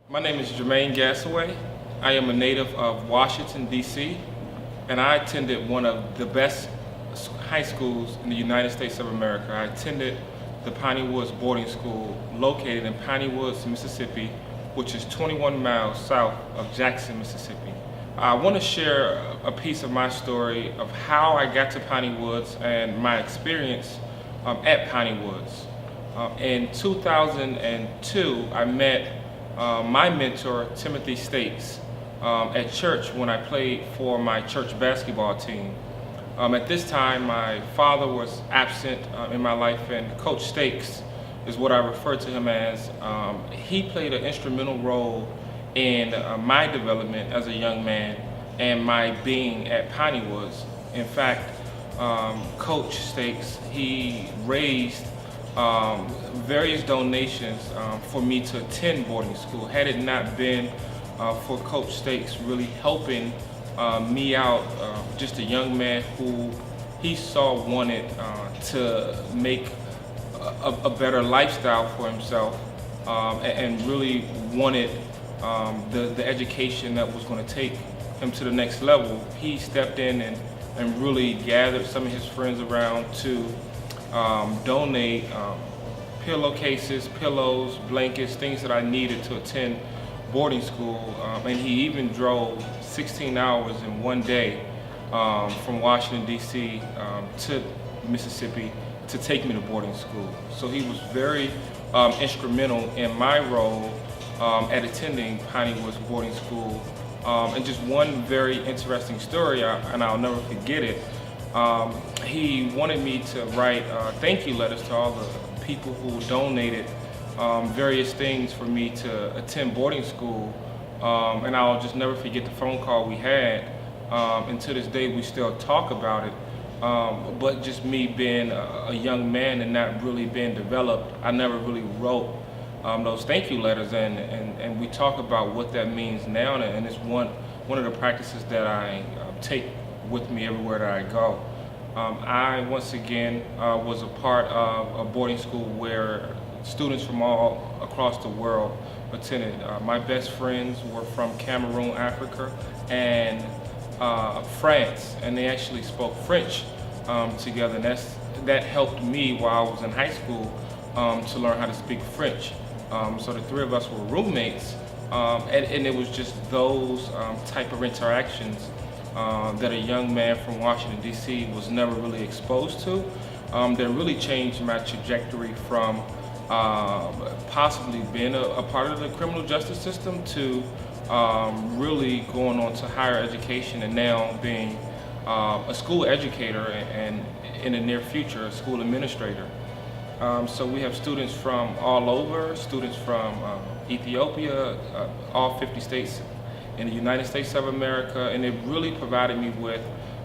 My name is Jermaine Gassaway. I am a native of Washington, D.C., and I attended one of the best high schools in the United States of America. I attended the Piney Woods boarding school located in Piney Woods, Mississippi, which is 21 miles south of Jackson, Mississippi. I want to share a piece of my story of how I got to Piney Woods and my experience at Piney Woods. In 2002, I met my mentor, Timothy States, at church when I played for my church basketball team. At this time, my father was absent in my life, and Coach Stakes is what I refer to him as. He played an instrumental role in my development as a young man and my being at Piney Woods. In fact, Coach Stakes, he raised various donations for me to attend boarding school. Had it not been for Coach Stakes really helping me out, just a young man who he saw wanted to make a better lifestyle for himself and really wanted the education that was going to take him to the next level, he stepped in and really gathered some of his friends around to donate pillowcases, pillows, blankets, things that I needed to attend boarding school. And he even drove 16 hours in one day from Washington, D.C. To Mississippi to take me to boarding school. So he was very instrumental in my role at attending Piney Woods boarding school. And just one very interesting story, and I'll never forget it. He wanted me to write thank you letters to all the people who donated various things for me to attend boarding school. And I'll just never forget the phone call we had. And to this day, we still talk about it. But just me being a young man and not really being developed, I never really wrote those thank you letters. And we talk about what that means now. And it's one of the practices that I take with me everywhere that I go. I once again was a part of a boarding school where students from all across the world attended. My best friends were from Cameroon, Africa, and France, and they actually spoke French together. And that helped me while I was in high school to learn how to speak French. So the three of us were roommates, and it was just those type of interactions that a young man from Washington, D.C. was never really exposed to, that really changed my trajectory from possibly being a part of the criminal justice system to really going on to higher education and now being a school educator and in the near future, a school administrator. So we have students from all over, students from Ethiopia, all 50 states in the United States of America, and it really provided me with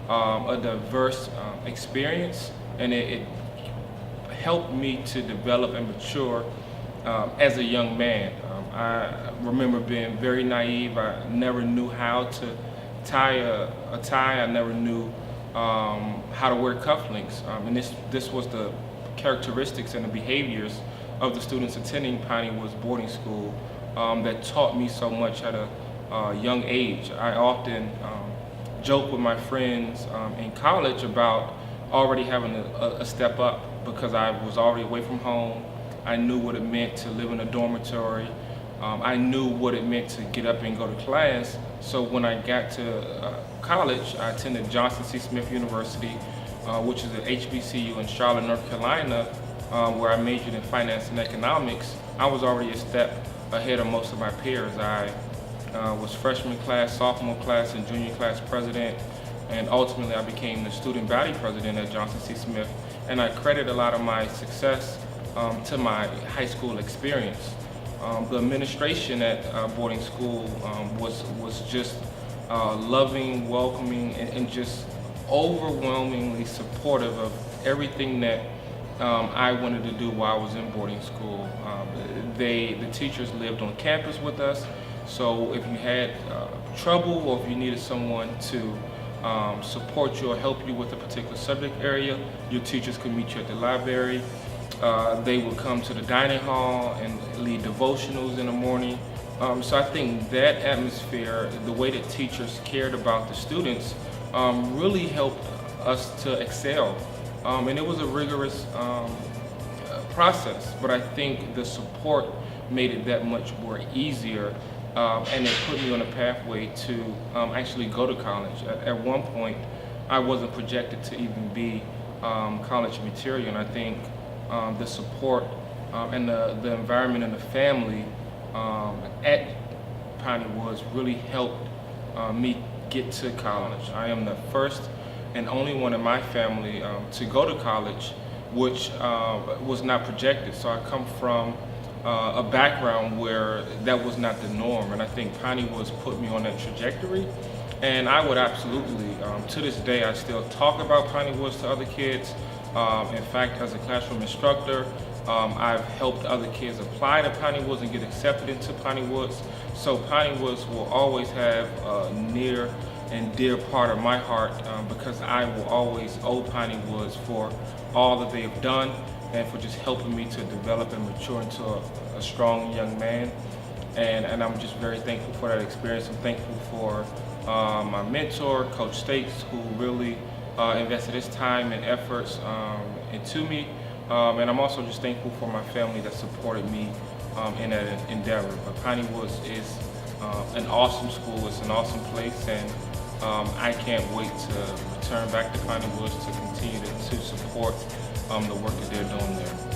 a diverse experience, and it helped me to develop and mature as a young man. I remember being very naive. I never knew how to tie a tie. I never knew how to wear cufflinks, and this was the characteristics and the behaviors of the students attending Piney Woods boarding school that taught me so much at a young age. I often joke with my friends in college about already having a step up because I was already away from home. I knew what it meant to live in a dormitory. I knew what it meant to get up and go to class. So when I got to college, I attended Johnson C. Smith University, which is an HBCU in Charlotte, North Carolina, where I majored in finance and economics. I was already a step ahead of most of my peers. I was freshman class, sophomore class, and junior class president, and ultimately I became the student body president at Johnson C. Smith, and I credit a lot of my success to my high school experience. The administration at boarding school was just loving, welcoming, and just overwhelmingly supportive of everything that I wanted to do while I was in boarding school. The teachers lived on campus with us, so if you had trouble or if you needed someone to support you or help you with a particular subject area, your teachers could meet you at the library. They would come to the dining hall and lead devotionals in the morning. So I think that atmosphere, the way that teachers cared about the students, really helped us to excel. And it was a rigorous process, but I think the support made it that much more easier, and it put me on a pathway to actually go to college. At one point, I wasn't projected to even be college material, and I think the support and the environment and the family at Piney Woods really helped me get to college. I am the first and only one in my family to go to college, which was not projected. So I come from a background where that was not the norm, and I think Piney Woods put me on that trajectory. And I would absolutely, to this day, I still talk about Piney Woods to other kids. In fact, as a classroom instructor, I've helped other kids apply to Piney Woods and get accepted into Piney Woods. So Piney Woods will always have a near and dear part of my heart, because I will always owe Piney Woods for all that they've done and for just helping me to develop and mature into a strong young man. And I'm just very thankful for that experience. I'm thankful for my mentor, Coach States, who really invested his time and efforts into me. And I'm also just thankful for my family that supported me in that endeavor. But Piney Woods is an awesome school. It's an awesome place, and I can't wait to return back to Piney Woods to continue to support the work that they're doing there.